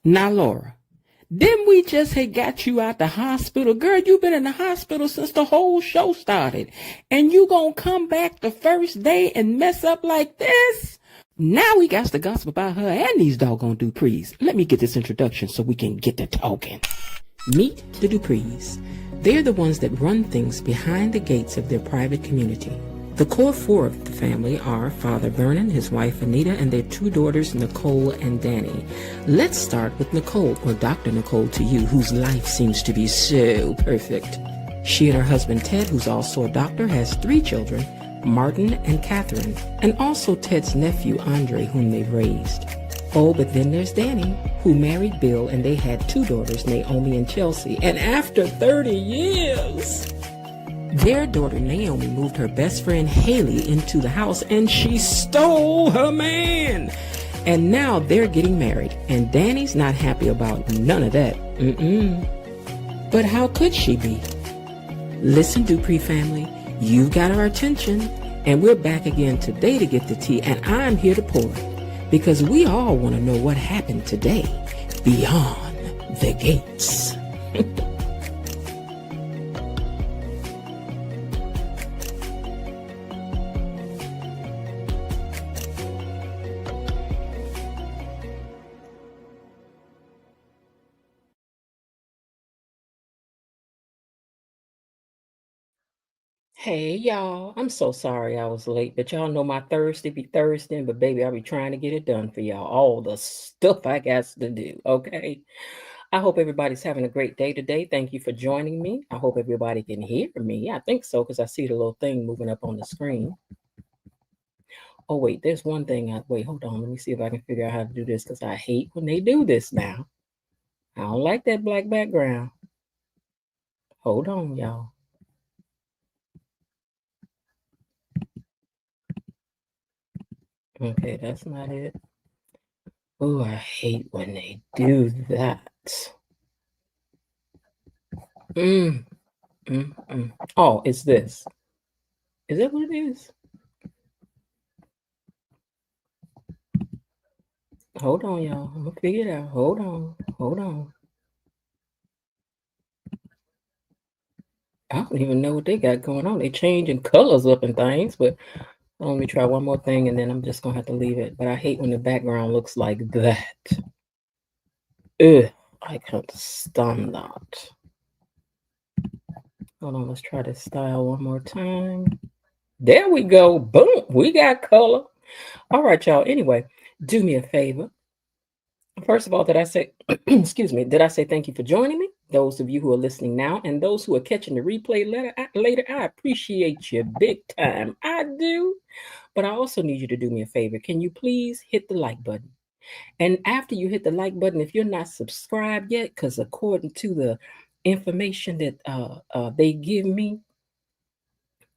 Now, Laura, didn't we just had got you out the hospital? Girl, you been in the hospital since the whole show started. And you gonna come back the first day and mess up like this? Now we got to gossip about her and these doggone Duprees. Let me get this introduction so we can get to talking. Meet the Duprees. They're the ones that run things behind the gates of their private community. The core four of the family are Father Vernon, his wife Anita, and their two daughters Nicole and Danny. Let's start with Nicole, or Dr. Nicole to you, whose life seems to be so perfect. She and her husband Ted, who's also a doctor, has 3 children, Martin and Catherine, and also Ted's nephew Andre, whom they've raised. Oh, but then there's Danny, who married Bill, and they had 2 daughters, Naomi and Chelsea. And after 30 years, their daughter Naomi moved her best friend Haley into the house, and she stole her man. And now they're getting married, and Danny's not happy about none of that. But how could she be? Listen, Dupree family, you've got our attention, and we're back again today to get the tea, and I'm here to pour it, because we all want to know what happened today beyond the gates. Hey y'all, I'm so sorry I was late, but y'all know my Thursday be Thursday, but baby, I'll be trying to get it done for y'all. All the stuff I got to do, okay? I hope everybody's having a great day today. Thank you for joining me. I hope everybody can hear me. I think so, because I see the little thing moving up on the screen. Oh, wait, there's one thing. Wait, hold on. Let me see if I can figure out how to do this, because I hate when they do this now. I don't like that black background. Hold on, y'all. Okay, that's not it. Oh, I hate when they do that. Oh, it's this. Is that what it is? Hold on, y'all. I'm gonna figure it out. Hold on. I don't even know what they got going on. They changing colors up and things, but let me try one more thing, and then I'm just gonna have to leave it. But I hate when the background looks like that. Ugh, I can't stand that. Hold on, let's try this style one more time. There we go. Boom, we got color. All right, y'all. Anyway, do me a favor. First of all, did I say, excuse me, did I say thank you for joining me? Those of you who are listening now and those who are catching the replay later, I appreciate you big time. I do. But I also need you to do me a favor. Can you please hit the like button? And after you hit the like button, if you're not subscribed yet, because according to the information that they give me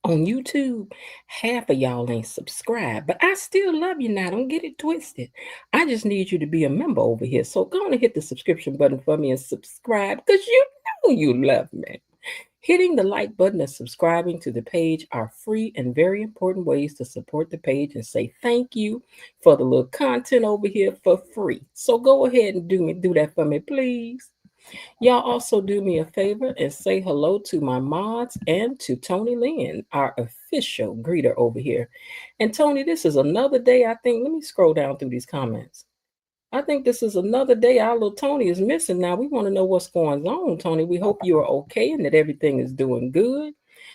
on YouTube, half of y'all ain't subscribed, but I still love you now. Don't get it twisted. I just need you to be a member over here. So go on and hit the subscription button for me and subscribe, because you know you love me. Hitting the like button and subscribing to the page are free and very important ways to support the page and say thank you for the little content over here for free. So go ahead and do that for me, please. Y'all also do me a favor and say hello to my mods and to Tony Lynn, our official greeter over here. And Tony, this is another day, I think. Let me scroll down through these comments. I think this is another day our little Tony is missing now. We want to know what's going on, Tony. We hope you are okay and that everything is doing good.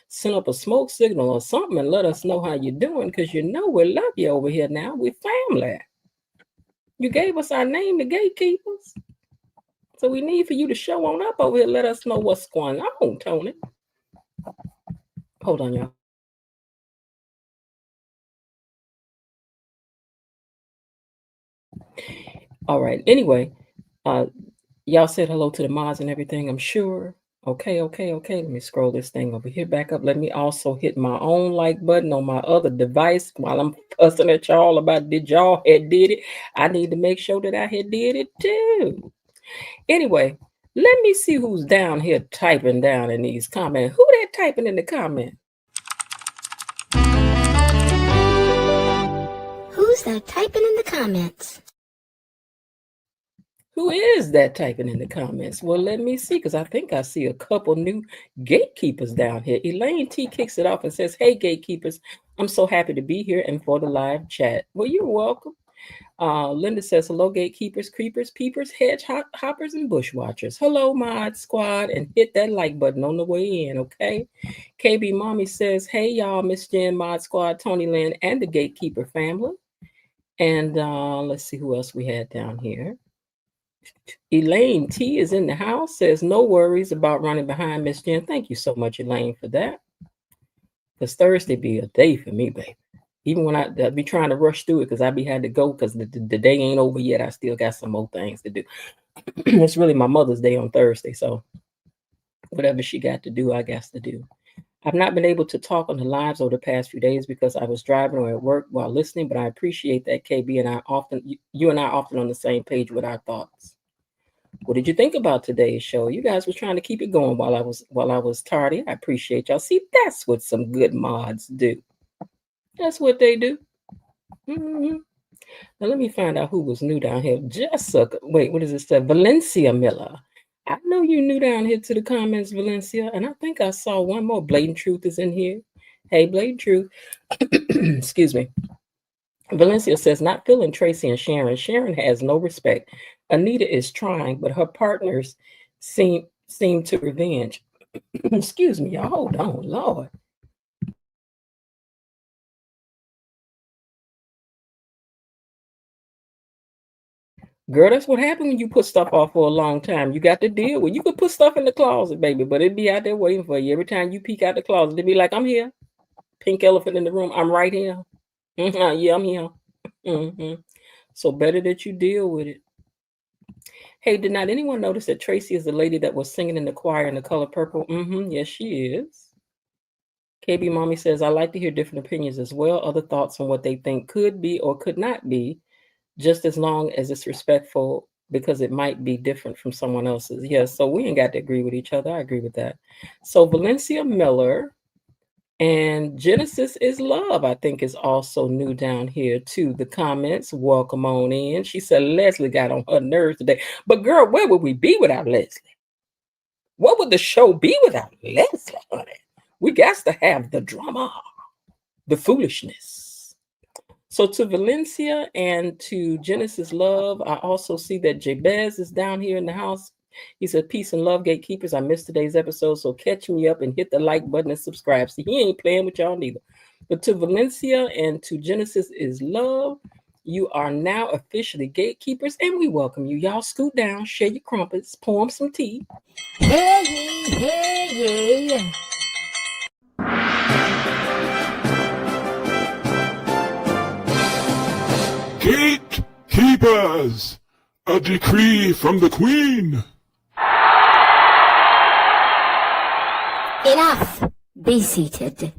Send up a smoke signal or something and let us know how you're doing, because you know we love you over here now. We're family. You gave us our name, the gatekeepers. So we need for you to show on up over here. Let us know what's going on, Tony. Hold on, y'all. All right. Anyway, y'all said hello to the mods and everything, I'm sure. Okay. Let me scroll this thing over here back up. Let me also hit my own like button on my other device while I'm fussing at y'all about did y'all had did it. I need to make sure that I had did it too. Anyway, let me see who's down here typing down in these comments. Who that typing in the comment? Who's that typing in the comments? Who is that typing in the comments? Well, let me see, because I think I see a couple new gatekeepers down here. Elaine T kicks it off and says, "Hey, gatekeepers, I'm so happy to be here and for the live chat." Well, you're welcome. Linda says, "Hello, gatekeepers, creepers, peepers, hoppers, and bushwatchers. Hello, mod squad, and hit that like button on the way in, okay?" KB Mommy says, "Hey, y'all, Miss Jen, mod squad, Tony Lynn, and the gatekeeper family." And let's see who else we had down here. Elaine T is in the house, says, "No worries about running behind Miss Jen." Thank you so much, Elaine, for that. Because Thursday be a day for me, baby. Even when I be trying to rush through it because I be had to go because the day ain't over yet. I still got some more things to do. It's really my mother's day on Thursday. So whatever she got to do, I got to do. I've not been able to talk on the lives over the past few days because I was driving or at work while listening, but I appreciate that, KB, and you and I often on the same page with our thoughts. What did you think about today's show? You guys was trying to keep it going while I was tardy. I appreciate y'all. See, that's what some good mods do. That's what they do. Mm-hmm. Now let me find out who was new down here. Jessica, wait, what does it say? Valencia Miller. I know you new down here to the comments, Valencia, and I think I saw one more. Blatant Truth is in here. Hey, Blatant Truth. Excuse me. Valencia says, "Not feeling Tracy and Sharon. Sharon has no respect. Anita is trying, but her partners seem to revenge." Excuse me, y'all. Hold on, Lord. Girl, that's what happened when you put stuff off for a long time. You got to deal with. You could put stuff in the closet, baby, but it'd be out there waiting for you. Every time you peek out the closet, it'd be like, "I'm here. Pink elephant in the room. I'm right here. Yeah, I'm here." So better that you deal with it. Hey, did not anyone notice that Tracy is the lady that was singing in the choir in the color purple? Yes, she is. KB Mommy says, "I like to hear different opinions as well, other thoughts on what they think could be or could not be, just as long as it's respectful because it might be different from someone else's." Yes, so we ain't got to agree with each other. I agree with that. So Valencia Miller and Genesis is Love, I think, is also new down here too. The comments, welcome on in. She said Leslie got on her nerves today. But girl, where would we be without Leslie? What would the show be without Leslie, honey? We got to have the drama, the foolishness. So to Valencia and to Genesis Love, I also see that Jabez is down here in the house. He said, "Peace and love, gatekeepers. I missed today's episode, so catch me up and hit the like button and subscribe." See, he ain't playing with y'all neither. But to Valencia and to Genesis is Love, you are now officially gatekeepers, and we welcome you. Y'all scoot down, share your crumpets, pour them some tea. Hey, hey, Gatekeepers! A decree from the Queen! Enough! Be seated.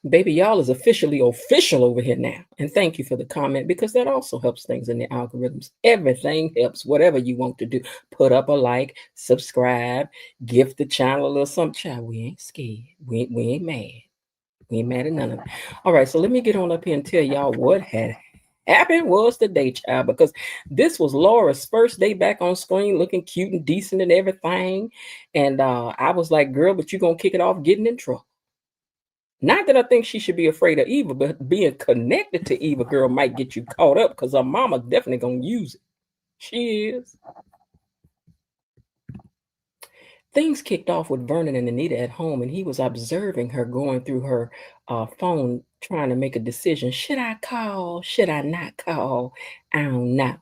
Baby, y'all is officially official over here now. And thank you for the comment because that also helps things in the algorithms. Everything helps, whatever you want to do. Put up a like, subscribe, gift the channel a little something. Child, we ain't scared. We ain't mad. We ain't mad at none of it. All right, so let me get on up here and tell y'all what had happened was today, child, because this was Laura's first day back on screen looking cute and decent and everything. And I was like, girl, but you're going to kick it off getting in trouble. Not that I think she should be afraid of Eva, but being connected to Eva, girl, might get you caught up because her mama definitely going to use it. She is. Things kicked off with Vernon and Anita at home, and he was observing her going through her phone, trying to make a decision. Should I call? Should I not call? I don't know.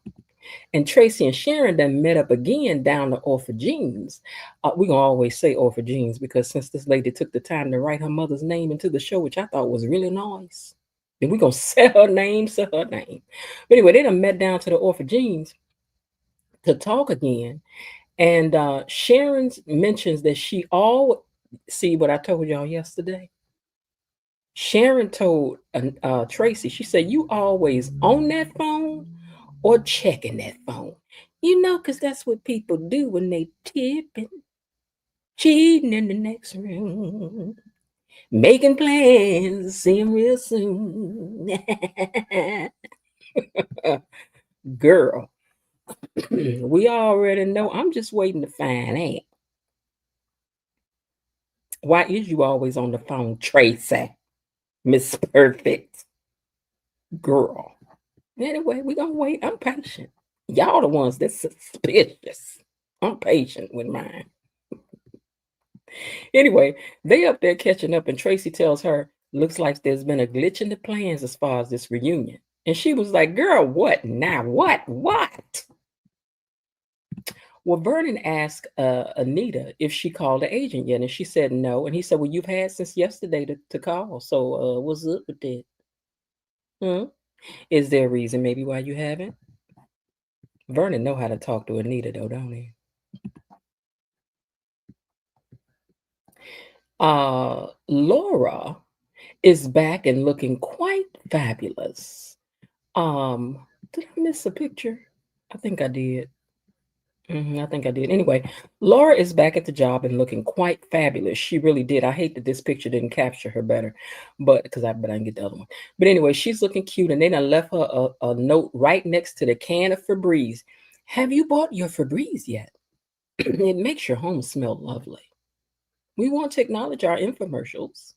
And Tracy and Sharon then met up again down to Orphagines. We're going to always say Orphagines because since this lady took the time to write her mother's name into the show, which I thought was really nice, then we're going to say her name. But anyway, they done met down to the Orphagines to talk again. And Sharon mentions that she all see what I told y'all yesterday. Sharon told Tracy, she said, "You always on that phone or checking that phone. You know, because that's what people do when they tipping, cheating in the next room, making plans, see them real soon." Girl, We already know. I'm just waiting to find out. Why is you always on the phone, Tracy? Miss Perfect Girl. Anyway, we gonna wait. I'm patient. Y'all the ones that's suspicious. I'm patient with mine. Anyway, they up there catching up, and Tracy tells her, looks like there's been a glitch in the plans as far as this reunion. And she was like, girl, what now? What? Well, Vernon asked Anita if she called the agent yet, and she said no. And he said, well, you've had since yesterday to call. So what's up with that? Hmm? Is there a reason maybe why you haven't? Vernon know how to talk to Anita, though, don't he? Laura is back and looking quite fabulous. Did I miss a picture? I think I did. I think I did. Anyway, Laura is back at the job and looking quite fabulous. She really did. I hate that this picture didn't capture her better, but I didn't get the other one. But anyway, she's looking cute, and then I left her a note right next to the can of Febreze. Have you bought your Febreze yet? It makes your home smell lovely. We want to acknowledge our infomercials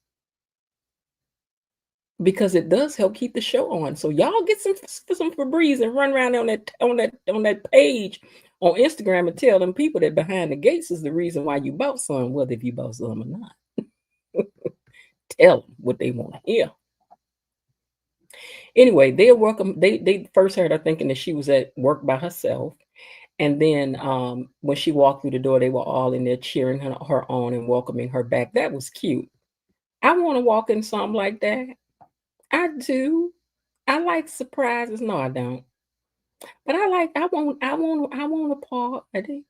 because it does help keep the show on. So y'all get some Febreze and run around on that page on Instagram and tell them people that behind the gates is the reason why you bought some, whether if you bought some or not. Tell them what they want to hear. Anyway, they're welcome. They first heard her thinking that she was at work by herself. And then when she walked through the door, they were all in there cheering her on and welcoming her back. That was cute. I want to walk in something like that. I do. I like surprises. No, I don't. But I want a party.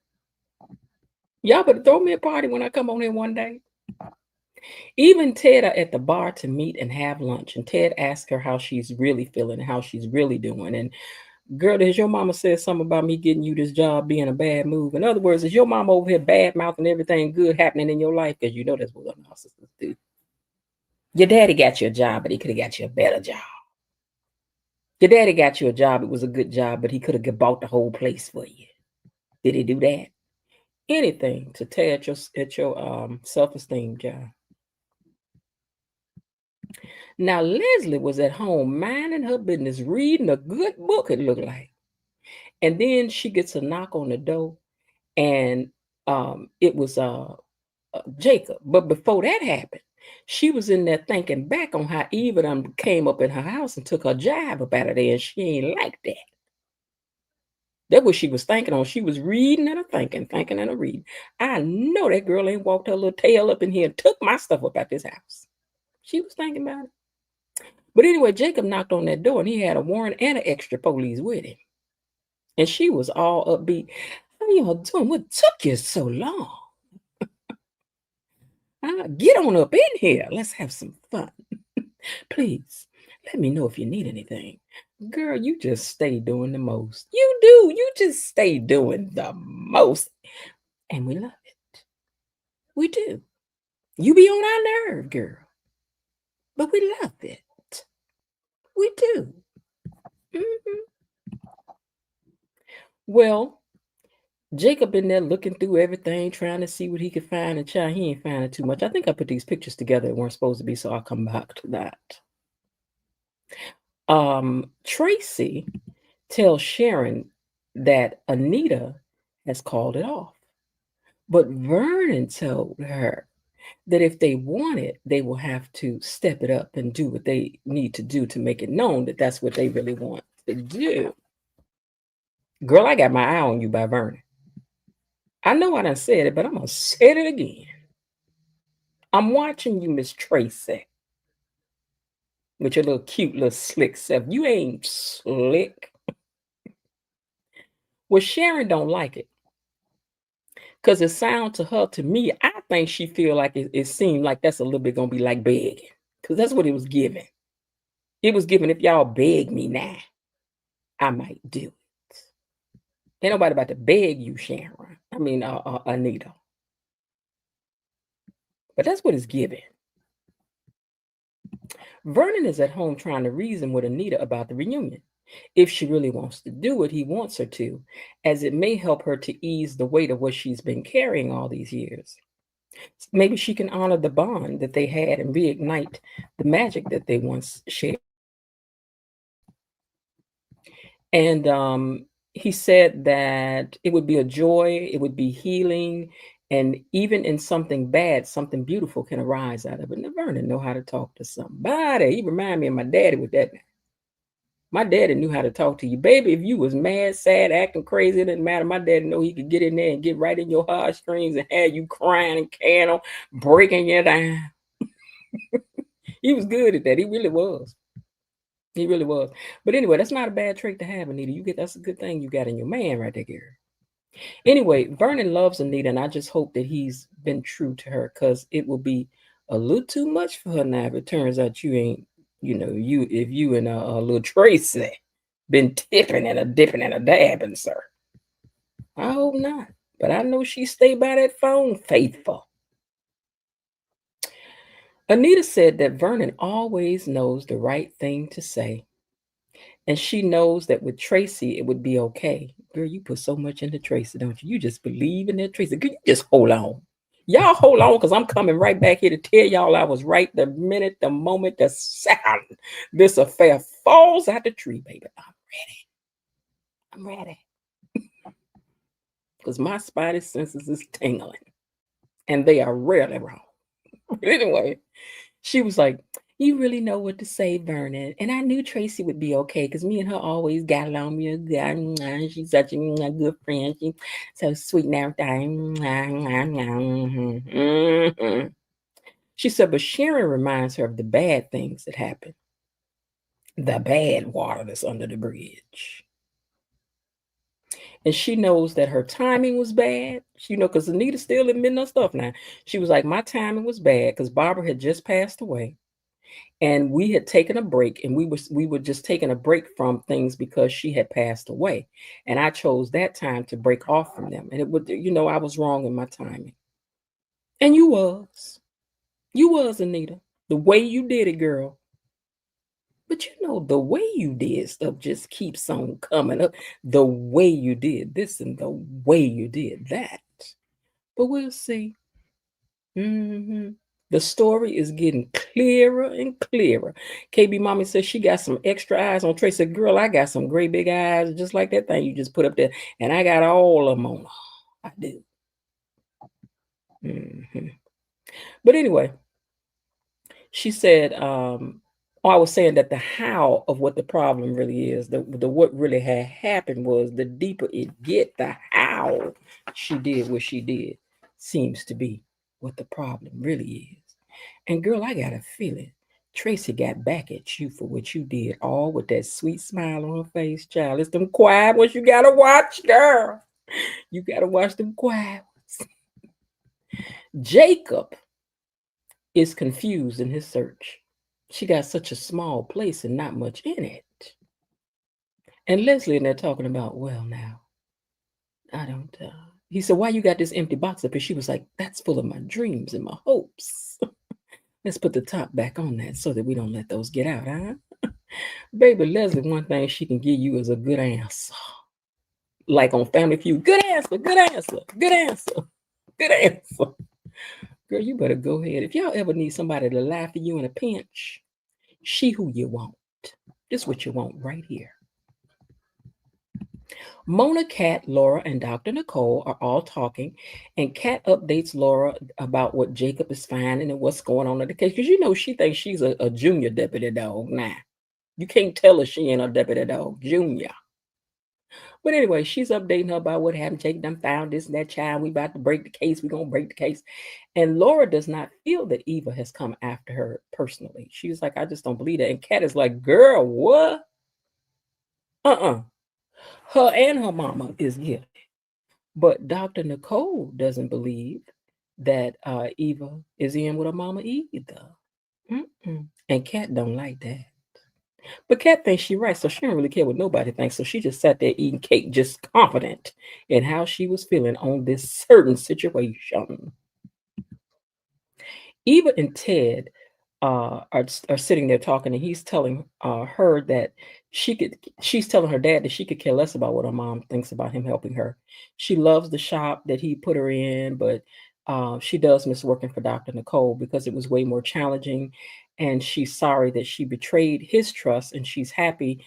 Y'all better throw me a party when I come on here one day. Even Ted are at the bar to meet and have lunch. And Ted asks her how she's really feeling, how she's really doing. And girl, has your mama said something about me getting you this job being a bad move? In other words, is your mama over here bad mouthing everything good happening in your life? Because you know that's what narcissists do. Your daddy got you a job, but he could have got you a better job. Your daddy got you a job. It was a good job, but he could have bought the whole place for you. Did he do that? Anything to tear at your self-esteem, job. Now Leslie was at home minding her business, reading a good book, it looked like. And then she gets a knock on the door, and it was Jacob. But before that happened, she was in there thinking back on how Eva came up in her house and took her job up out of there, and she ain't like that. That's what she was thinking on. She was reading and thinking and reading. I know that girl ain't walked her little tail up in here and took my stuff up out this house. She was thinking about it. But anyway, Jacob knocked on that door, and he had a warrant and an extra police with him. And she was all upbeat. How y'all doing? What took you so long? Get on up in here. Let's have some fun. Please, let me know if you need anything. Girl, you just stay doing the most. You do. You just stay doing the most. And we love it. We do. You be on our nerve, girl. But we love it. We do. Well, Jacob in there looking through everything, trying to see what he could find, and child, he ain't finding too much. I think I put these pictures together that weren't supposed to be, so I'll come back to that. Tracy tells Sharon that Anita has called it off. But Vernon told her that if they want it, they will have to step it up and do what they need to do to make it known that that's what they really want to do. Girl, I got my eye on you by Vernon. I know I done said it, but I'm going to say it again. I'm watching you, Miss Tracy, with your little cute little slick self. You ain't slick. Well, Sharon don't like it. Because it sounds to her, to me, I think she feel like it seemed like that's a little bit going to be like begging. Because that's what it was giving. It was giving, if y'all beg me now, I might do it. Ain't nobody about to beg you, Sharon. I mean, Anita. But that's what it's giving. Vernon is at home trying to reason with Anita about the reunion. If she really wants to do it, he wants her to, as it may help her to ease the weight of what she's been carrying all these years. Maybe she can honor the bond that they had and reignite the magic that they once shared. And he said that it would be a joy, it would be healing, and even in something bad, something beautiful can arise out of it. Now, Vernon know how to talk to somebody. He remind me of my daddy with that. My daddy knew how to talk to you, baby. If you was mad, sad, acting crazy, it didn't matter. My daddy know he could get in there and get right in your heartstrings and have you crying and canning, breaking you down. He was good at that. He really was. He really was. But anyway, that's not a bad trait to have, Anita. That's a good thing you got in your man right there, girl. Anyway, Vernon loves Anita, and I just hope that he's been true to her, because it will be a little too much for her now if it turns out you ain't, if you and a little Tracy been tipping and a dipping and a dabbing, sir. I hope not. But I know she stay by that phone faithful. Anita said that Vernon always knows the right thing to say. And she knows that with Tracy, it would be okay. Girl, you put so much into Tracy, don't you? You just believe in that Tracy. Girl, you just hold on. Y'all hold on, because I'm coming right back here to tell y'all I was right the minute, the moment, the sound this affair falls out the tree, baby. I'm ready. Because my spidey senses is tingling. And they are rarely wrong. Anyway, she was like, you really know what to say, Vernon. And I knew Tracy would be okay, because me and her always got along real good. She's such a good friend. She's so sweet and everything. She said, but Sharon reminds her of the bad things that happened. The bad water that's under the bridge. And she knows that her timing was bad. Because Anita's still admitting her stuff now. She was like, my timing was bad because Barbara had just passed away. And we had taken a break, and we were just taking a break from things because she had passed away. And I chose that time to break off from them. And it would, I was wrong in my timing. And you was, Anita. The way you did it, girl. But the way you did stuff just keeps on coming up. The way you did this and the way you did that. But we'll see. The story is getting clearer and clearer. KB Mommy says she got some extra eyes on Tracy. Girl, I got some great big eyes just like that thing you just put up there. And I got all of them on. I do. But anyway, she said, I was saying that the how of what the problem really is, the what really had happened was the deeper it get, the how she did what she did seems to be what the problem really is. And girl, I got a feeling Tracy got back at you for what you did, all with that sweet smile on her face, child. It's them quiet ones you gotta watch, girl. You gotta watch them quiet ones. Jacob is confused in his search. She got such a small place and not much in it. And Leslie and they're talking about, well, now, I don't, he said, why you got this empty box up here? She was like, that's full of my dreams and my hopes. Let's put the top back on that so that we don't let those get out, huh? Baby, Leslie, one thing she can give you is a good answer. Like on Family Feud, good answer, good answer, good answer, good answer. Girl, you better go ahead. If y'all ever need somebody to laugh at you in a pinch, she who you want. This is what you want right here. Mona, Kat, Laura, and Dr. Nicole are all talking, and Kat updates Laura about what Jacob is finding and what's going on in the case. Because she thinks she's a junior deputy dog now. You can't tell her she ain't a deputy dog, junior. But anyway, she's updating her about what happened. Jacob done found this and that child. We about to break the case. We're going to break the case. And Laura does not feel that Eva has come after her personally. She's like, I just don't believe that. And Kat is like, girl, what? Her and her mama is guilty. But Dr. Nicole doesn't believe that Eva is in with her mama either. And Kat don't like that. But Kat thinks she's right, so she don't really care what nobody thinks. So she just sat there eating cake, just confident in how she was feeling on this certain situation. Eva and Ted are sitting there talking, and he's telling her that she's telling her dad that she could care less about what her mom thinks about him helping her. She loves the shop that he put her in, but she does miss working for Dr. Nicole because it was way more challenging, and she's sorry that she betrayed his trust, and she's happy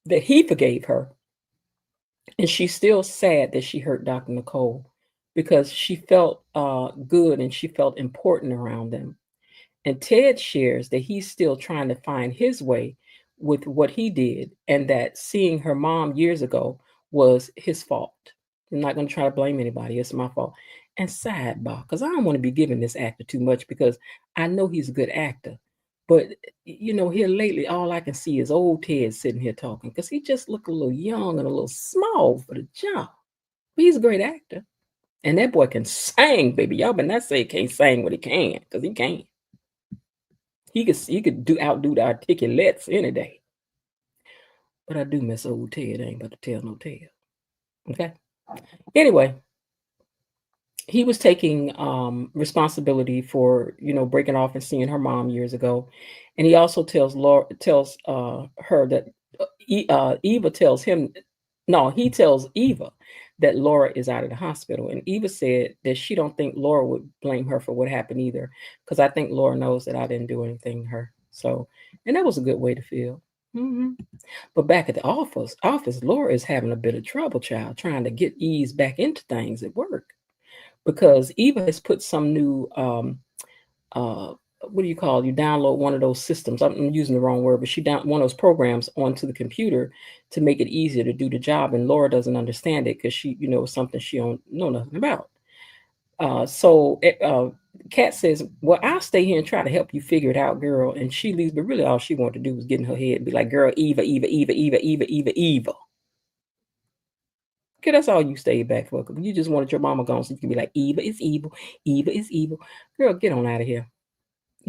that he forgave her. And she's still sad that she hurt Dr. Nicole because she felt good and she felt important around them. And Ted shares that he's still trying to find his way with what he did, and that seeing her mom years ago was his fault. I'm not going to try to blame anybody. It's my fault. And sidebar, because I don't want to be giving this actor too much because I know he's a good actor. But, here lately, all I can see is old Ted sitting here talking because he just looked a little young and a little small for the job. But he's a great actor. And that boy can sing, baby. Y'all better not say he can't sing what he can, because he can. He could outdo the articulates any day. But I do miss old Ted. I ain't about to tell no tale. Okay. Anyway, he was taking responsibility for breaking off and seeing her mom years ago, and he also tells her that Eva tells him, no, he tells Eva that Laura is out of the hospital, and Eva said that she don't think Laura would blame her for what happened either, because I think Laura knows that I didn't do anything to her. So, and that was a good way to feel. But back at the office, Laura is having a bit of trouble, child, trying to get ease back into things at work, because Eva has put some new what do you call it? You download one of those systems. I'm using the wrong word, but she down one of those programs onto the computer to make it easier to do the job. And Laura doesn't understand it because she, it's something she don't know nothing about. So Kat says, "Well, I'll stay here and try to help you figure it out, girl." And she leaves, but really all she wanted to do was get in her head and be like, "Girl, Eva, Eva, Eva, Eva, Eva, Eva, Eva." Okay, that's all you stayed back for. You just wanted your mama gone so you can be like, "Eva is evil. Eva is evil." Girl, get on out of here.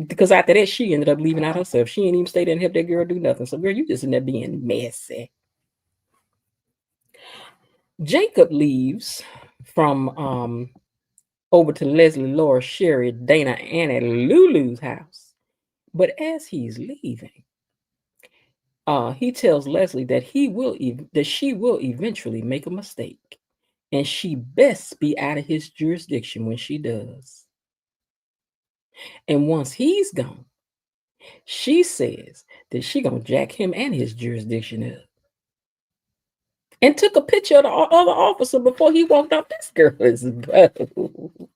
Because after that, she ended up leaving out herself. She ain't even stay there and help that girl do nothing. So, girl, you just end up being messy. Jacob leaves from over to Leslie, Laura, Sherry, Dana, Anna, Lulu's house. But as he's leaving, he tells Leslie that she will eventually make a mistake, and she best be out of his jurisdiction when she does. And once he's gone, she says that she gonna jack him and his jurisdiction up. And took a picture of the other officer before he walked off. This girl is bold.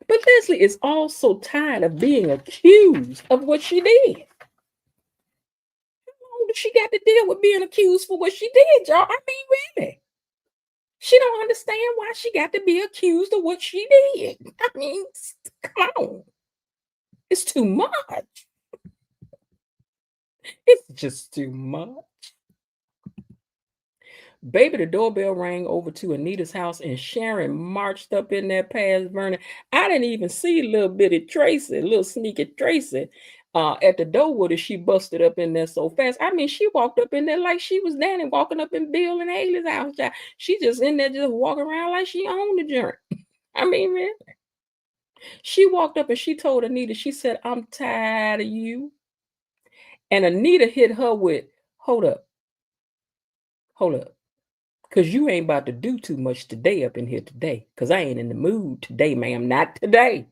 But Leslie is also tired of being accused of what she did. How long does she got to deal with being accused for what she did, y'all? I mean, really. She don't understand why she got to be accused of what she did. I mean, come on. It's too much. It's just too much. Baby, the doorbell rang over to Anita's house, and Sharon marched up in there past Vernon. I didn't even see little bitty Tracy, little sneaky Tracy, at the door with her. She busted up in there so fast. I mean, she walked up in there like she was Danny walking up in Bill and Haley's house. She just in there just walking around like she owned the joint. I mean, really. She walked up and she told Anita, she said, "I'm tired of you." And Anita hit her with, hold up. Because you ain't about to do too much today up in here today. Because I ain't in the mood today, ma'am. Not today.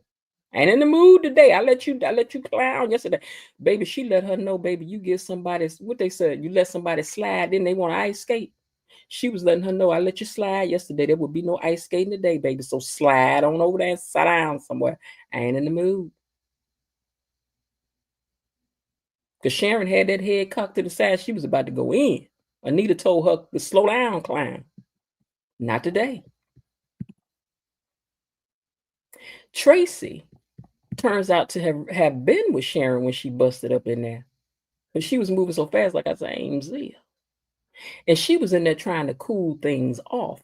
I ain't in the mood today. I let you clown yesterday. Baby, she let her know, baby, you give somebody, what they said, you let somebody slide, then they want to ice skate. She was letting her know, I let you slide yesterday. There would be no ice skating today, baby. So slide on over there and sit down somewhere. I ain't in the mood. Because Sharon had that head cocked to the side. She was about to go in. Anita told her to slow down, climb. Not today. Tracy turns out to have been with Sharon when she busted up in there. But she was moving so fast, like I said, AMZ. And she was in there trying to cool things off.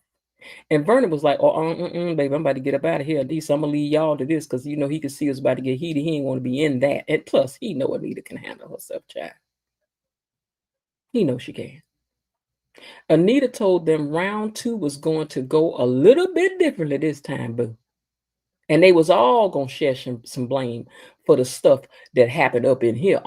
And Vernon was like, baby, I'm about to get up out of here. At least I'm going to leave y'all to this because, he could see us about to get heated. He ain't want to be in that. And plus, he know Anita can handle herself, child. He knows she can. Anita told them round 2 was going to go a little bit differently this time, boo. And they was all going to share some blame for the stuff that happened up in here.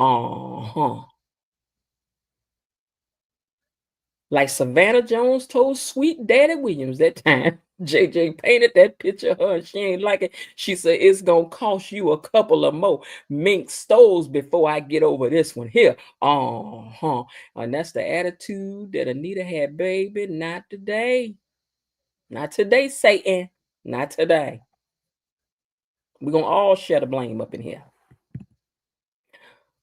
Like Savannah Jones told Sweet Daddy Williams that time. JJ painted that picture of her and she ain't like it. She said, it's going to cost you a couple of more mink stoves before I get over this one here. And that's the attitude that Anita had, baby. Not today. Not today, Satan. Not today. We're going to all share the blame up in here.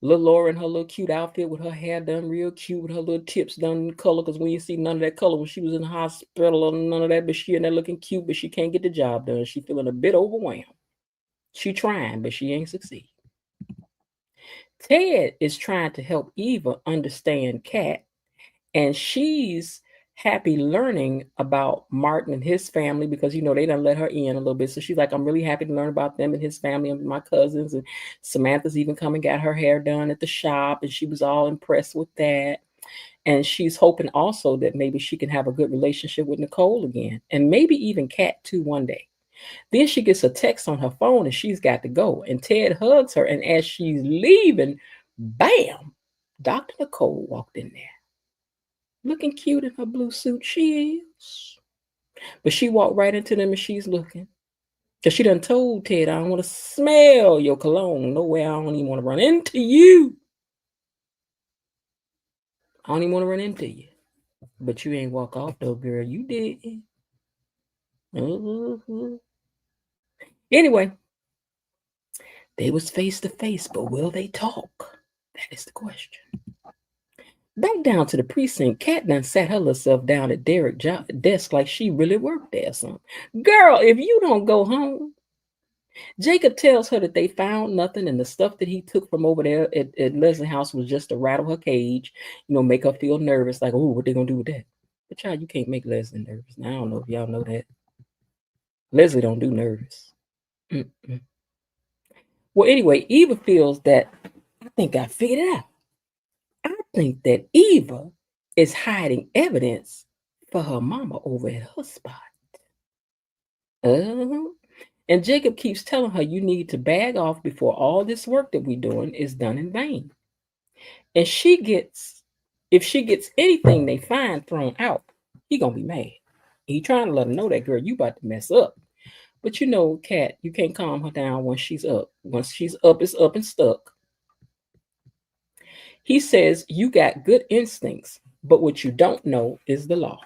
Little Laura in her little cute outfit with her hair done real cute, with her little tips done in color, because when you see none of that color when she was in the hospital or none of that, but she in there looking cute, but she can't get the job done. She feeling a bit overwhelmed. She trying, but she ain't succeed. Ted is trying to help Eva understand Kat, and she's happy learning about Martin and his family because, you know, they done let her in a little bit. So she's like, I'm really happy to learn about them and his family and my cousins. And Samantha's even come and got her hair done at the shop, and she was all impressed with that. And she's hoping also that maybe she can have a good relationship with Nicole again, and maybe even Kat too one day. Then she gets a text on her phone and she's got to go. And Ted hugs her, and as she's leaving, bam, Dr. Nicole walked in there. Looking cute in her blue suit, she is. But she walked right into them and she's looking. Because she done told Ted, I don't want to smell your cologne. No way, I don't even want to run into you. I don't even want to run into you. But you ain't walk off though, girl. You did. Anyway, they was face to face, but will they talk? That is the question. Back down to the precinct, Kat done sat her little self down at Derek's desk like she really worked there or something. Girl, if you don't go home. Jacob tells her that they found nothing, and the stuff that he took from over there at Leslie's house was just to rattle her cage, you know, make her feel nervous, like, oh, what they gonna do with that? But child, you can't make Leslie nervous. Now, I don't know if y'all know that. Leslie don't do nervous. Well, anyway, Eva feels that, I think I figured it out. I think that Eva is hiding evidence for her mama over at her spot. And Jacob keeps telling her, you need to bag off before all this work that we're doing is done in vain. And if she gets anything they find thrown out, he gonna be mad. He trying to let her know that, girl, you about to mess up. But you know, Kat, you can't calm her down once she's up. Once she's up, it's up and stuck. He says, you got good instincts, but what you don't know is the law.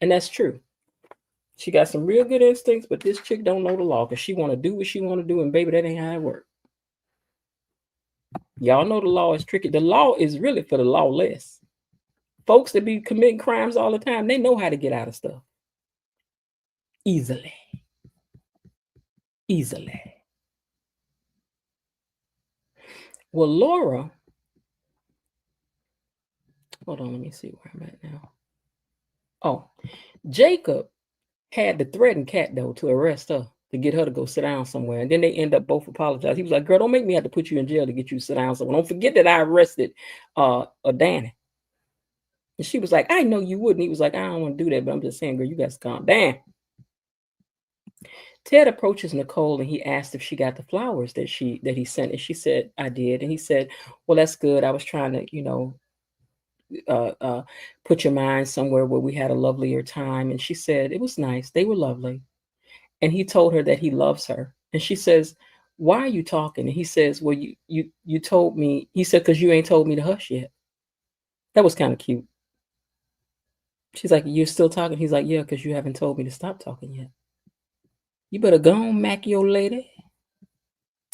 And that's true. She got some real good instincts, but this chick don't know the law because she want to do what she want to do, and baby, that ain't how it works. Y'all know the law is tricky. The law is really for the lawless. Folks that be committing crimes all the time, they know how to get out of stuff. Easily. Well, Laura, hold on, let me see where I'm at now. Oh, Jacob had to threaten Kat, though, to arrest her, to get her to go sit down somewhere. And then they end up both apologizing. He was like, girl, don't make me have to put you in jail to get you to sit down somewhere. Don't forget that I arrested Danny. And she was like, I know you wouldn't. He was like, I don't want to do that, but I'm just saying, girl, you got to calm down. Ted approaches Nicole and he asked if she got the flowers that he sent. And she said, I did. And he said, well, that's good. I was trying to, you know, put your mind somewhere where we had a lovelier time. And she said, it was nice. They were lovely. And he told her that he loves her. And she says, why are you talking? And he says, well, you told me. He said, because you ain't told me to hush yet. That was kind of cute. She's like, you're still talking? He's like, yeah, because you haven't told me to stop talking yet. You better go on, Mac, your lady.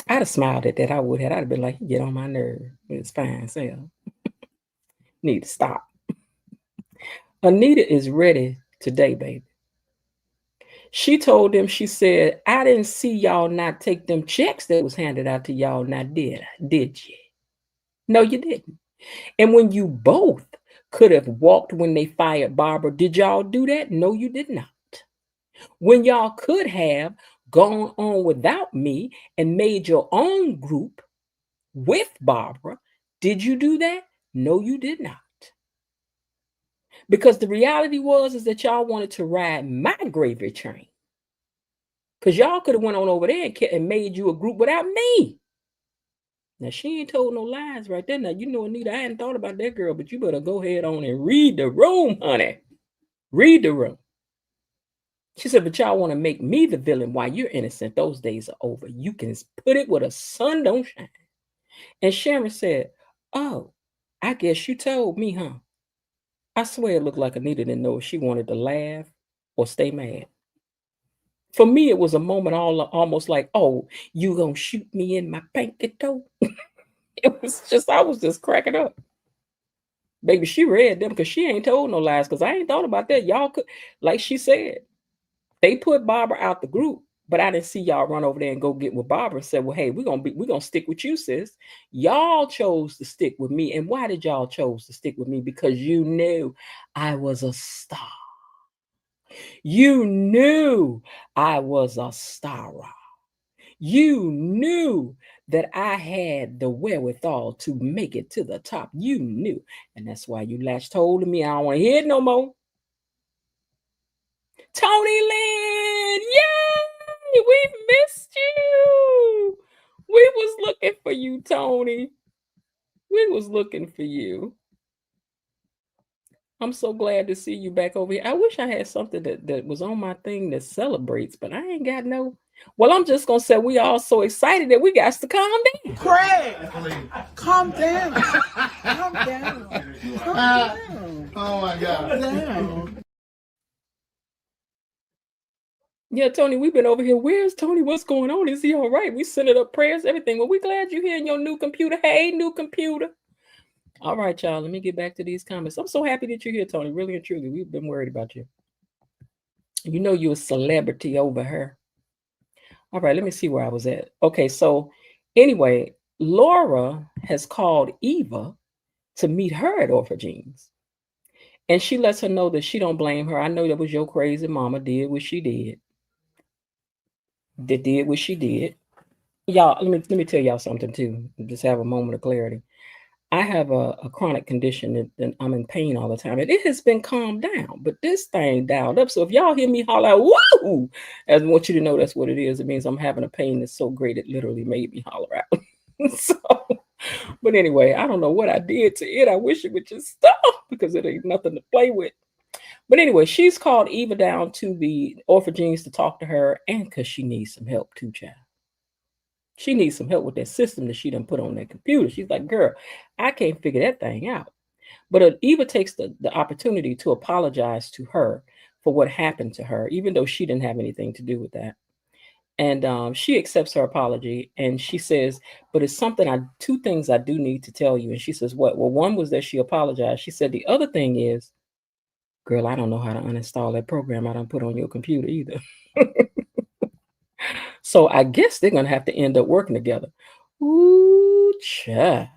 I'd have smiled at that. I would have. I'd have been like, you get on my nerve. It's fine, Sam. Need to stop. Anita is ready today, baby. She told him, she said, I didn't see y'all not take them checks that was handed out to y'all. Now, did you? No, you didn't. And when you both could have walked when they fired Barbara, did y'all do that? No, you did not. When y'all could have gone on without me and made your own group with Barbara, did you do that? No, you did not. Because the reality is that y'all wanted to ride my gravy train. Because y'all could have went on over there and made you a group without me. Now, she ain't told no lies right there. Now, you know, Anita, I hadn't thought about that girl, but you better go ahead on and read the room, honey. Read the room. She said, but y'all want to make me the villain while you're innocent. Those days are over. You can put it where the sun don't shine. And Sharon said, oh, I guess you told me, huh? I swear it looked like Anita didn't know if she wanted to laugh or stay mad. For me, it was a moment almost like, oh, you gonna shoot me in my pinky toe? It was just, I was just cracking up. Baby, she read them because she ain't told no lies, because I ain't thought about that. Y'all could, like she said, they put Barbara out the group, but I didn't see y'all run over there and go get with Barbara and said, well, hey, we're gonna stick with you, sis. Y'all chose to stick with me. And why did y'all chose to stick with me? Because you knew I was a star. You knew I was a star. You knew that I had the wherewithal to make it to the top. You knew. And that's why you latched hold of me. I don't want to hear it no more. Tony Lynn, yay! We've missed you. We was looking for you, Tony. We was looking for you. I'm so glad to see you back over here. I wish I had something that was on my thing that celebrates, but I ain't got no. Well, I'm just going to say we all so excited that we got to calm down. Craig, calm down. Calm down. Calm down. Oh, my God. Down. Yeah, Tony, we've been over here. Where's Tony? What's going on? Is he all right? We sending up prayers, everything. Well, we glad you're here in your new computer. Hey, new computer. All right, y'all. Let me get back to these comments. I'm so happy that you're here, Tony. Really and truly. We've been worried about you. You know you're a celebrity over her. All right, let me see where I was at. Okay, so anyway, Laura has called Eva to meet her at Orphagines. And she lets her know that she don't blame her. I know that was your crazy mama did what she did. That did what she did. Y'all, let me tell y'all something too. Just have a moment of clarity. I have a chronic condition and I'm in pain all the time. And it has been calmed down, but this thing dialed up. So if y'all hear me holler out, woo, I want you to know that's what it is. It means I'm having a pain that's so great it literally made me holler out. So, but anyway, I don't know what I did to it. I wish it would just stop because it ain't nothing to play with. But anyway, she's called Eva down to the Orphagines to talk to her, and because she needs some help too, child. She needs some help with that system that she done put on that computer. She's like, girl, I can't figure that thing out. But Eva takes the opportunity to apologize to her for what happened to her, even though she didn't have anything to do with that. And she accepts her apology, and she says, but it's something two things I do need to tell you. And she says, what? Well, one was that she apologized. She said, the other thing is, girl, I don't know how to uninstall that program I done put on your computer either. So I guess they're going to have to end up working together. Ooh, child.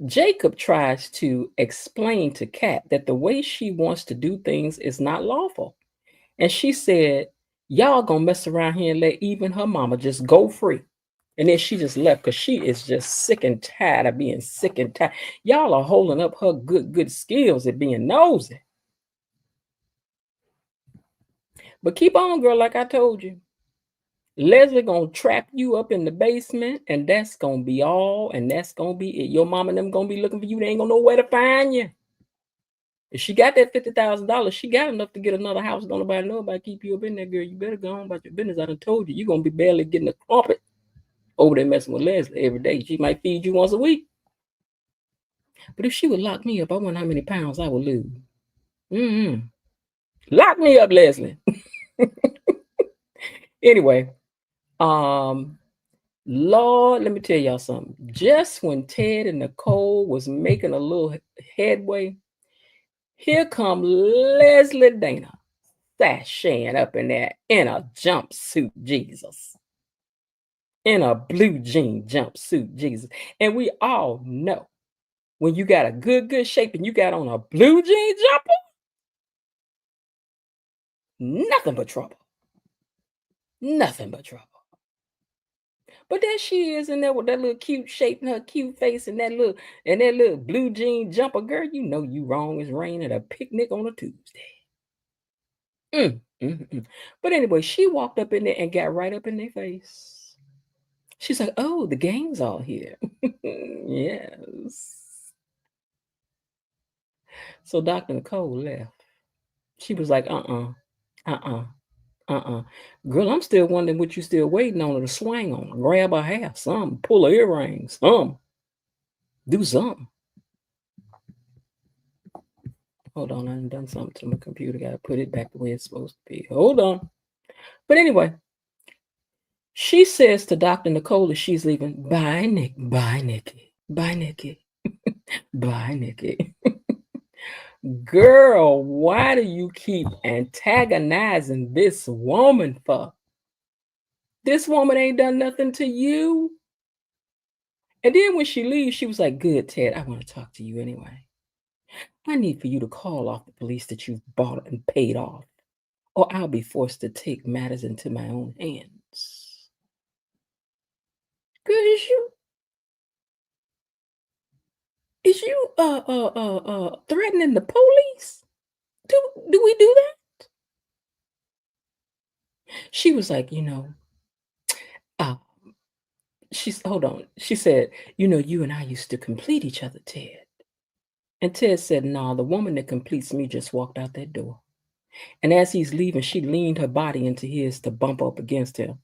Jacob tries to explain to Kat that the way she wants to do things is not lawful. And she said, y'all gonna mess around here and let even her mama just go free. And then she just left because she is just sick and tired of being sick and tired. Y'all are holding up her good skills at being nosy. But keep on, girl, like I told you. Leslie gonna trap you up in the basement, and that's gonna be all, and that's gonna be it. Your mama and them gonna be looking for you. They ain't gonna know where to find you. If she got that $50,000, she got enough to get another house. Don't nobody know about keep you up in there, girl. You better go on about your business. I done told you, you're gonna be barely getting a carpet over there messing with Leslie every day. She might feed you once a week. But if she would lock me up, I wonder how many pounds I would lose. Lock me up, Leslie. Anyway, Lord, let me tell y'all something. Just when Ted and Nicole was making a little headway, here come Leslie Dana sashaying up in there in a jumpsuit, Jesus. In a blue jean jumpsuit, Jesus. And we all know when you got a good shape and you got on a blue jean jumper, nothing but trouble. Nothing but trouble. But there she is in there with that little cute shape and her cute face and that little blue jean jumper. Girl, you know you wrong as rain at a picnic on a Tuesday. But anyway, she walked up in there and got right up in their face. She's like, oh, the gang's all here. Yes. So Dr. Nicole left. She was like, uh-uh. Girl, I'm still wondering what you still waiting on her to swing on. Grab her hair, something, pull her earrings, do something. Hold on, I done something to my computer. Gotta put it back the way it's supposed to be. Hold on. But anyway, she says to Dr. Nicole as she's leaving, bye, Nick, bye, Nikki, bye, Nikki, bye, Nikki. Girl, why do you keep antagonizing this woman for? This woman ain't done nothing to you. And then when she leaves, she was like, good, Ted, I want to talk to you anyway. I need for you to call off the police that you've bought and paid off, or I'll be forced to take matters into my own hands. Good, is you threatening the police? Do we do that? She was like, hold on. She said, you and I used to complete each other, Ted. And Ted said, no, the woman that completes me just walked out that door. And as he's leaving, she leaned her body into his to bump up against him.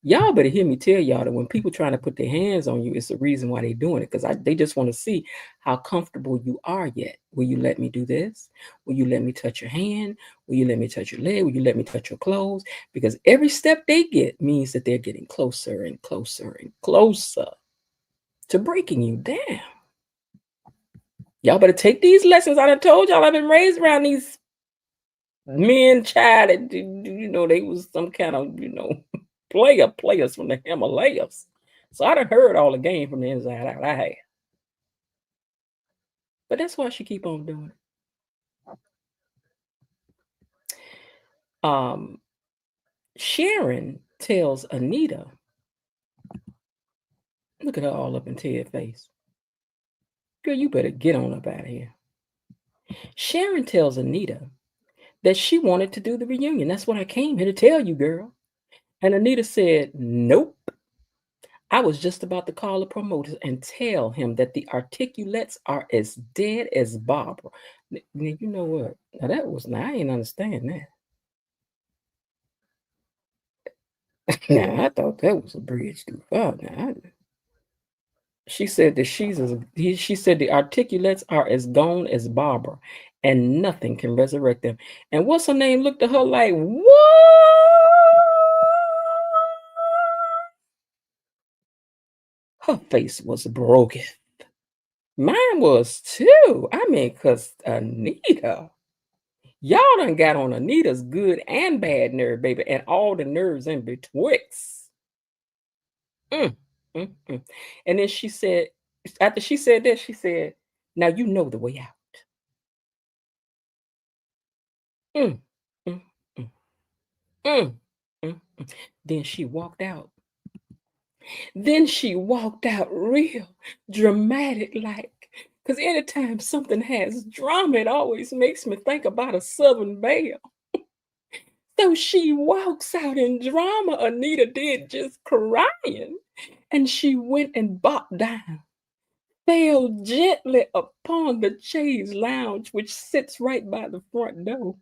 Y'all better hear me tell y'all that when people trying to put their hands on you, it's the reason why they're doing it, because they just want to see how comfortable you are yet. Will you let me do this? Will you let me touch your hand? Will you let me touch your leg? Will you let me touch your clothes? Because every step they get means that they're getting closer and closer and closer to breaking you down. Y'all better take these lessons. I done told y'all I've been raised around these men, child, that, they was some kind of, players from the Himalayas. So I done heard all the game from the inside out. I had. But that's why she keep on doing it. Sharon tells Anita, look at her all up in Ted's face. Girl, you better get on up out of here. Sharon tells Anita that she wanted to do the reunion. That's what I came here to tell you, girl. And Anita said, nope. I was just about to call the promoters and tell him that the articulates are as dead as Barbara. You know what? Now I ain't understand that. Now I thought that was a bridge too far. She said that she said the articulates are as gone as Barbara, and nothing can resurrect them. And what's her name looked at her like, what? Her face was broken. Mine was too. I mean, because Anita, y'all done got on Anita's good and bad nerve, baby, and all the nerves in betwixt. And then she said, after she said that, she said, now you know the way out. Mm, mm, mm, mm, mm, mm. Then she walked out. Real dramatic like. Because anytime something has drama, it always makes me think about a Southern Belle. So she walks out in drama, Anita did, just crying. And she went and bopped down, fell gently upon the chaise lounge, which sits right by the front door.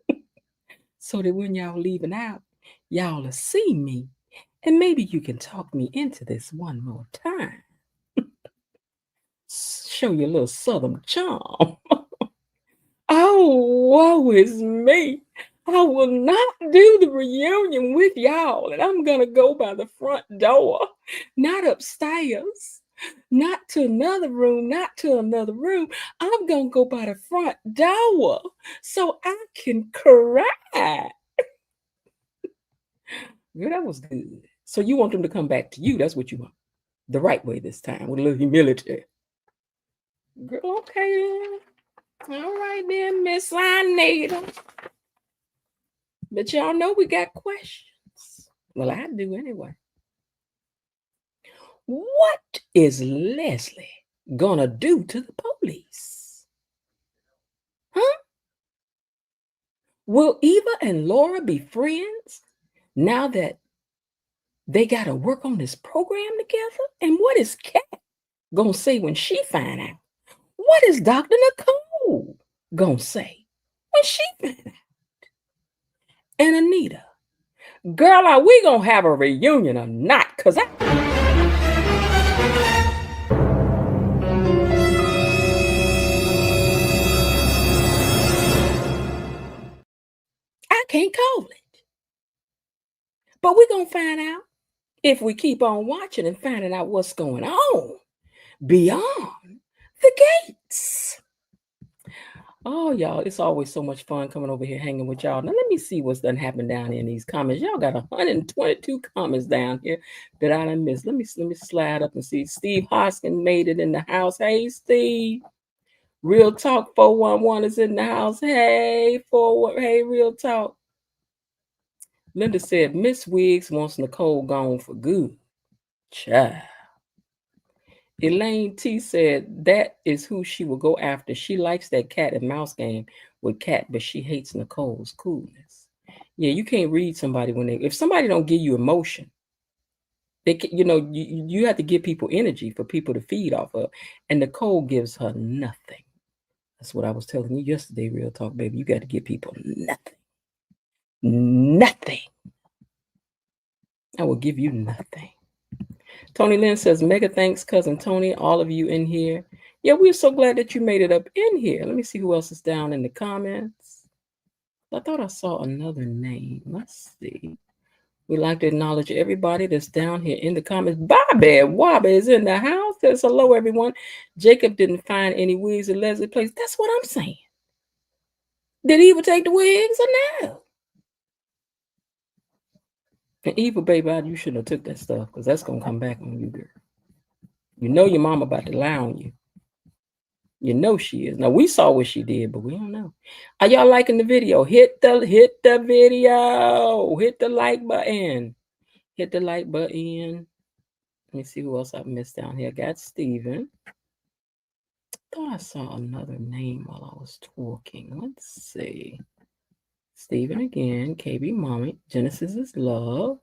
So that when y'all leaving out, y'all will see me. And maybe you can talk me into this one more time. Show you a little Southern charm. Oh, woe is me. I will not do the reunion with y'all, and I'm going to go by the front door, not upstairs, not to another room, I'm going to go by the front door so I can cry. Girl, that was good. So you want them to come back to you. That's what you want. The right way this time, with a little humility. Girl, okay. All right then, Miss Anita. But y'all know we got questions. Well, I do anyway. What is Leslie gonna do to the police? Huh? Will Eva and Laura be friends now that They got to work on this program together. And what is Kat gonna say when she find out? What is Dr. Nicole gonna say when she find out? And Anita, girl, are we gonna have a reunion or not? Because I can't call it. But we're gonna find out if we keep on watching and finding out what's going on beyond the gates. Oh, y'all, it's always so much fun coming over here hanging with y'all. Now, let me see what's done happened down here in these comments. Y'all got 122 comments down here that I done missed. Let me slide up and see. Steve Hoskin made it in the house. Hey, Steve. Real Talk 411 is in the house. Hey, hey, Real Talk. Linda said, Miss Wiggs wants Nicole gone for good. Child. Elaine T said that is who she will go after. She likes that cat and mouse game with Kat, but she hates Nicole's coolness. Yeah, you can't read somebody if somebody don't give you emotion, they you have to give people energy for people to feed off of. And Nicole gives her nothing. That's what I was telling you yesterday, Real Talk, baby. You got to give people nothing. Nothing. I will give you nothing. Tony Lynn says, mega thanks, cousin Tony, all of you in here. Yeah, we're so glad that you made it up in here. Let me see who else is down in the comments. I thought I saw another name. Let's see. We'd like to acknowledge everybody that's down here in the comments. Bobby Wobby is in the house. Says hello, everyone. Jacob didn't find any wigs at Leslie Place. That's what I'm saying. Did he even take the wigs or no? And Eva, baby, you shouldn't have took that stuff because that's going to come back on you, girl. You know your mama about to lie on you. You know she is. Now, we saw what she did, but we don't know. Are y'all liking the video? Hit the video. Hit the like button. Hit the like button. Let me see who else I missed down here. I got Steven. Thought I saw another name while I was talking. Let's see. Steven again. KB Mommy. Genesis is love.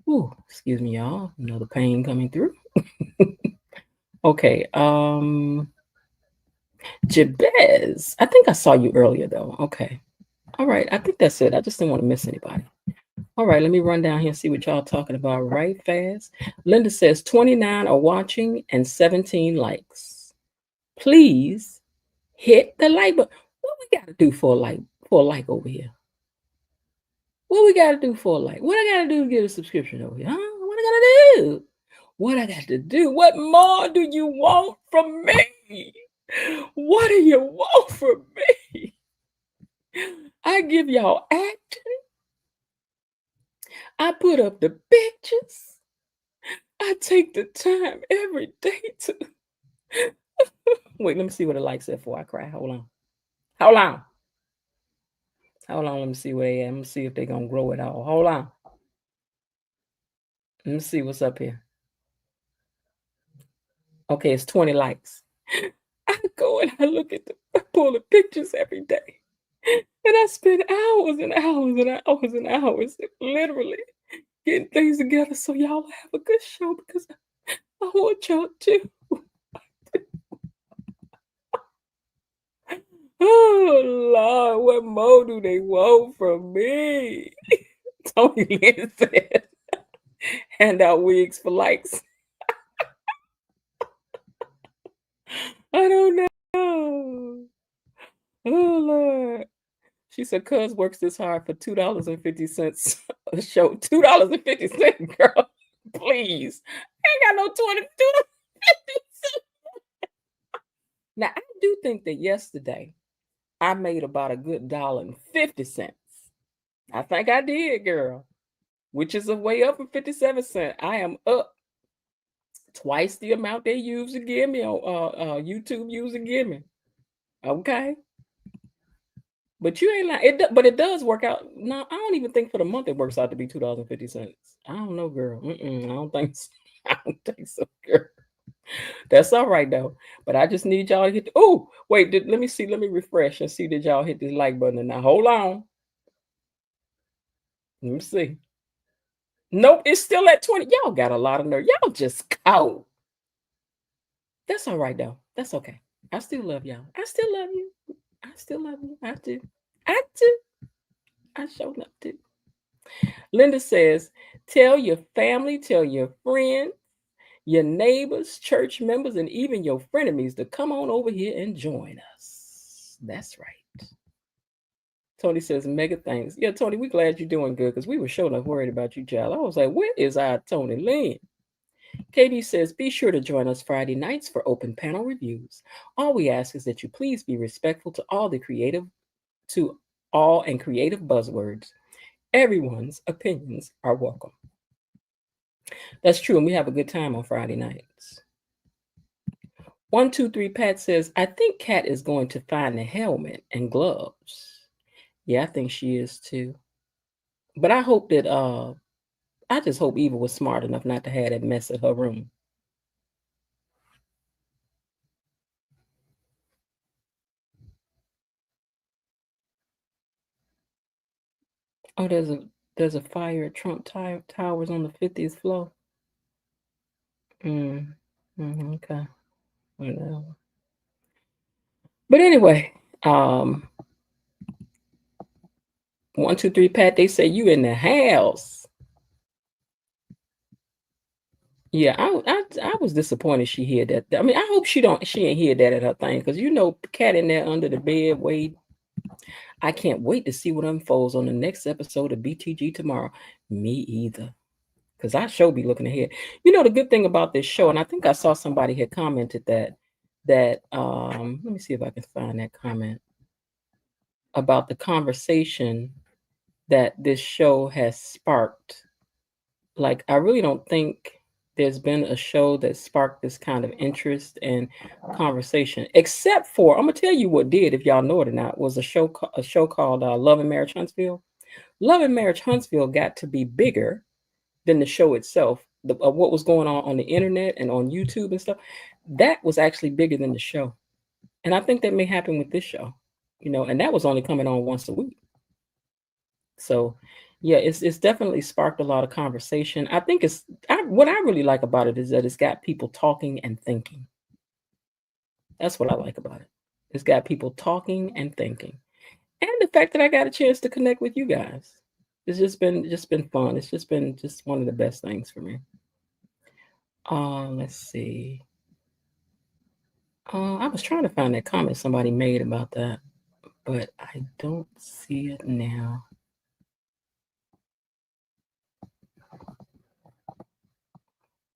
Oh, excuse me, y'all. Another pain coming through. Okay. Jabez. I think I saw you earlier, though. Okay. All right. I think that's it. I just didn't want to miss anybody. All right. Let me run down here and see what y'all talking about right fast. Linda says 29 are watching and 17 likes. Please hit the like button. What we got to do for a like over here? What we got to do for a like? What I got to do to get a subscription over here? Huh? What I got to do? What I got to do? What more do you want from me? What do you want from me? I give y'all acting. I put up the pictures. I take the time every day to... Wait, let me see what the likes said before I cry. Hold on. Let me see where they at. Let me see if they're going to grow it all. Hold on. Let me see what's up here. Okay, it's 20 likes. I go and I look at I pull the pictures every day. And I spend hours and hours and hours and hours literally getting things together so y'all have a good show because I want y'all to. Oh, Lord, what more do they want from me? Tony Lynn said, hand out wigs for likes. I don't know. Oh, Lord. She said, cuz works this hard for $2.50 a show. $2.50, girl. Please. I ain't got no $22.50. Now, I do think that yesterday I made about a good $1.50. I think I did, girl. Which is a way up from 57 cents. I am up twice the amount they usually give me on YouTube usually give me. Okay. But you ain't like it, but it does work out. No, I don't even think for the month it works out to be $2.50. I don't know, girl. I don't think so. I don't think so, girl. That's all right though. But I just need y'all to hit. Oh, wait. Let me see. Let me refresh and see did y'all hit this like button. Now hold on. Let me see. Nope, it's still at 20. Y'all got a lot of nerve. Y'all just cold. That's all right though. That's okay. I still love y'all. I still love you. I still love you. I do. I do. I showed up too. Linda says, tell your family, tell your friends, your neighbors, church members, and even your frenemies to come on over here and join us. That's right. Tony says, mega thanks. Yeah, Tony, we're glad you're doing good because we were sure enough worried about you, child. I was like, where is our Tony Lynn? Katie says, be sure to join us Friday nights for open panel reviews. All we ask is that you please be respectful to all creative buzzwords. Everyone's opinions are welcome. That's true, and we have a good time on Friday nights. 123 Pat says, I think Kat is going to find the helmet and gloves. Yeah, I think she is too. But I hope that I just hope Eva was smart enough not to have that mess in her room. Oh, there's a fire at Trump Towers on the 50th floor. Okay. Whatever. But anyway, 123 Pat, they say you in the house. Yeah, I was disappointed she heard that. I mean, I hope she ain't hear that at her thing, because Cat in there under the bed wait. I can't wait to see what unfolds on the next episode of BTG tomorrow. Me either. Because I sure be looking ahead. The good thing about this show, and I think I saw somebody had commented that let me see if I can find that comment about the conversation that this show has sparked. Like, I really don't think there's been a show that sparked this kind of interest and conversation, except for, I'm gonna tell you what did, if y'all know it or not, was a show called Love and Marriage Huntsville. Love and Marriage Huntsville got to be bigger than the show itself. What was going on the internet and on YouTube and stuff, that was actually bigger than the show. And I think that may happen with this show, and that was only coming on once a week. So yeah, it's definitely sparked a lot of conversation. I think what I really like about it is that it's got people talking and thinking. That's what I like about it. It's got people talking and thinking. And the fact that I got a chance to connect with you guys. It's just been fun. It's just been one of the best things for me. Let's see. I was trying to find that comment somebody made about that, but I don't see it now.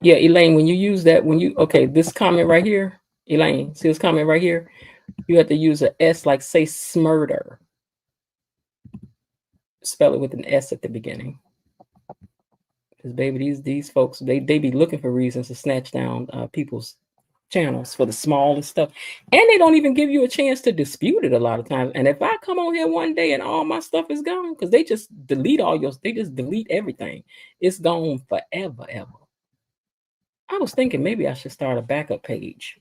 Yeah, Elaine, when you use that, this comment right here, Elaine, see this comment right here? You have to use an S, like say smurder. Spell it with an S at the beginning. Because baby, these folks, they be looking for reasons to snatch down people's channels for the smallest stuff. And they don't even give you a chance to dispute it a lot of times. And if I come on here one day and all my stuff is gone, because they just delete everything. It's gone forever, ever. I was thinking maybe I should start a backup page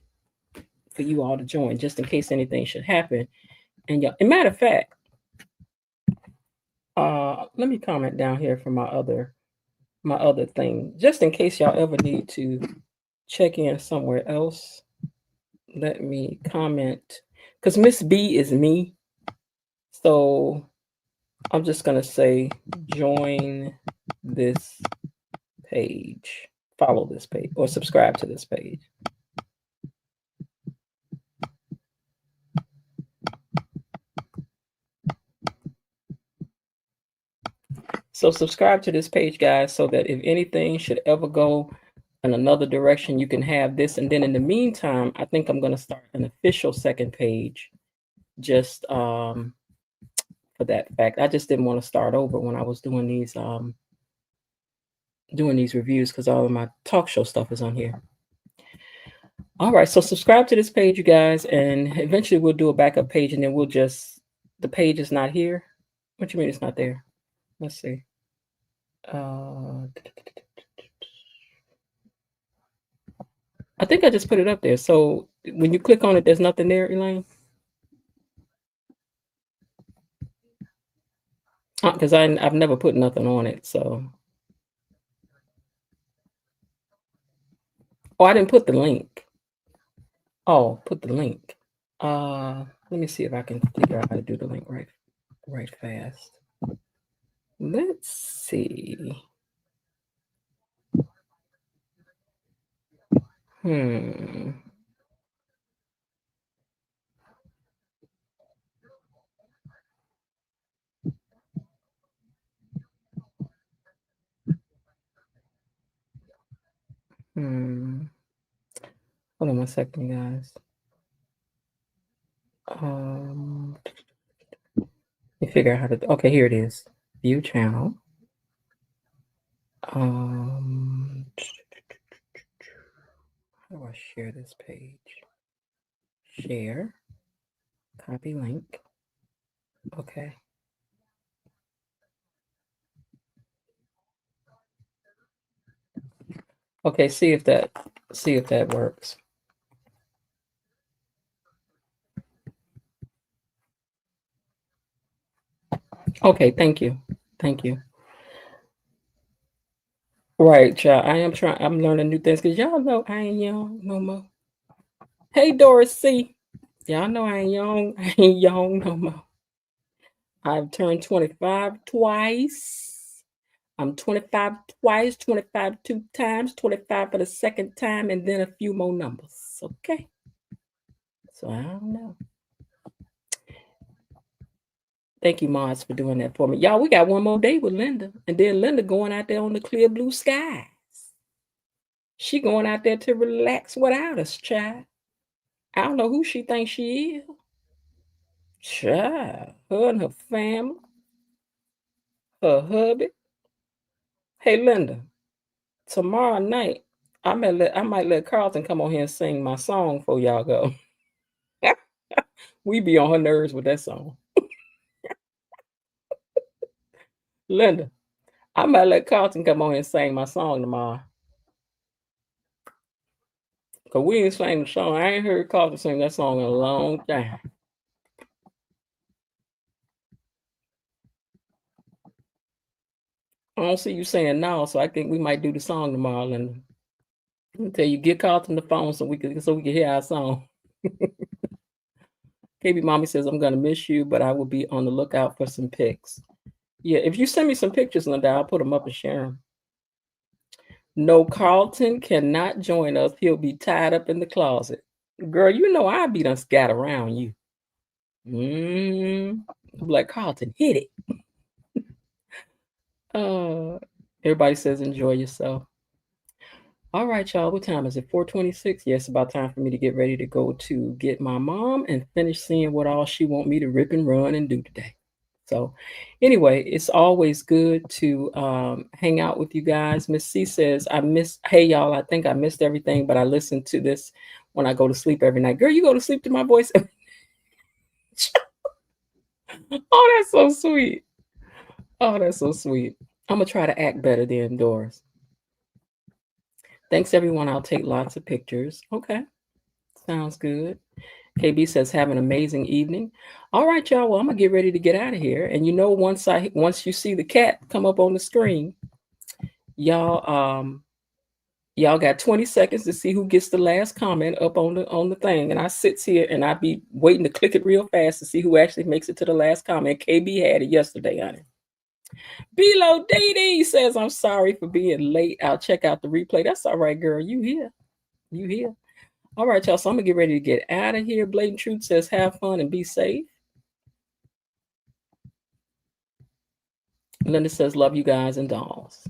for you all to join, just in case anything should happen. And yeah, as a matter of fact, let me comment down here for my other thing, just in case y'all ever need to check in somewhere else. Let me comment, because Miss B is me. So I'm just gonna say join this page, follow this page, or subscribe to this page. So subscribe to this page, guys, so that if anything should ever go in another direction, you can have this. And then in the meantime, I think I'm going to start an official second page just for that fact. I just didn't want to start over when I was doing these reviews, because all of my talk show stuff is on here. All right, so subscribe to this page, you guys, and eventually we'll do a backup page, and then the page is not here. What you mean it's not there? Let's see. I think I just put it up there. So when you click on it, there's nothing there, Elaine? Because I've never put nothing on it. So Oh, I didn't put the link. Oh, put the link. Let me see if I can figure out how to do the link right fast. Let's see. Hmm. Hold on one second, guys. Let me figure out how to. Okay, here it is. View channel. How do I share this page? Share. Copy link. Okay. Okay, see if that works. Okay, thank you. Thank you. Right, child. I'm learning new things because y'all know I ain't young no more. Hey, Doris C. Y'all know I ain't young. I ain't young no more. I've turned 25 twice. I'm 25 twice, 25 two times, 25 for the second time, and then a few more numbers. Okay. So I don't know. Thank you, Mods, for doing that for me. Y'all, we got one more day with Linda. And then Linda going out there on the clear blue skies. She going out there to relax without us, child. I don't know who she thinks she is. Child. Her and her family. Her hubby. Hey, Linda. Tomorrow night, I might let Carlton come on here and sing my song before y'all go. We be on her nerves with that song. Linda, I might let Carlton come on here and sing my song tomorrow. Because we ain't sang the song. I ain't heard Carlton sing that song in a long time. I don't see you saying no, so I think we might do the song tomorrow, Linda. Until you get Carlton the phone so we can hear our song. KB Mommy says, I'm gonna miss you, but I will be on the lookout for some pics. Yeah, if you send me some pictures, Linda, I'll put them up and share them. No, Carlton cannot join us. He'll be tied up in the closet. Girl, you know I'll be done scat around you. I'm like, Carlton, hit it. Everybody says enjoy yourself. All right, y'all. What time is it? 4:26. Yes, about time for me to get ready to go to get my mom and finish seeing what all she want me to rip and run and do today. So anyway, it's always good to hang out with you guys. Miss C says, hey, y'all, I think I missed everything, but I listen to this when I go to sleep every night. Girl, you go to sleep to my voice? Oh, that's so sweet. Oh, that's so sweet. I'm going to try to act better than Doris. Thanks, everyone. I'll take lots of pictures. Okay. Sounds good. KB says, have an amazing evening. All right, y'all. Well, I'm going to get ready to get out of here. And you know, once you see the cat come up on the screen, y'all got 20 seconds to see who gets the last comment up on the thing. And I sits here and I be waiting to click it real fast to see who actually makes it to the last comment. KB had it yesterday, honey. Bilo Dee says, I'm sorry for being late. I'll check out the replay. That's all right, girl. You here. All right, y'all. So I'm going to get ready to get out of here. Blatant Truth says, have fun and be safe. Linda says, love you guys and dolls.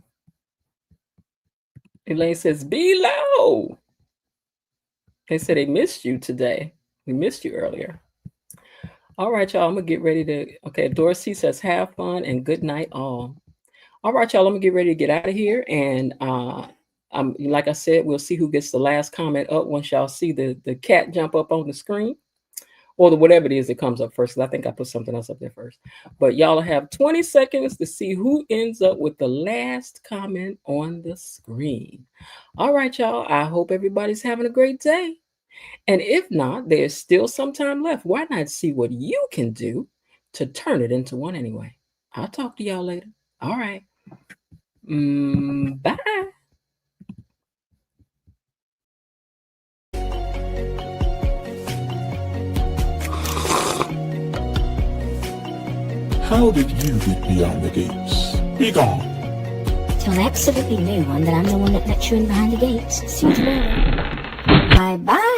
Elaine says, be low. They said they missed you today. We missed you earlier. All right, y'all. I'm going to get ready to. Okay, Dorsey says, have fun and good night, all. All right, y'all. I'm going to get ready to get out of here. And like I said, we'll see who gets the last comment up once y'all see the cat jump up on the screen. Or whatever it is that comes up first. I think I put something else up there first. But y'all have 20 seconds to see who ends up with the last comment on the screen. All right, y'all. I hope everybody's having a great day. And if not, there's still some time left. Why not see what you can do to turn it into one anyway? I'll talk to y'all later. All right. Bye. How did you get beyond the gates? Be gone. Tell absolutely no one that I'm the one that let you in behind the gates. See you tomorrow. Bye-bye.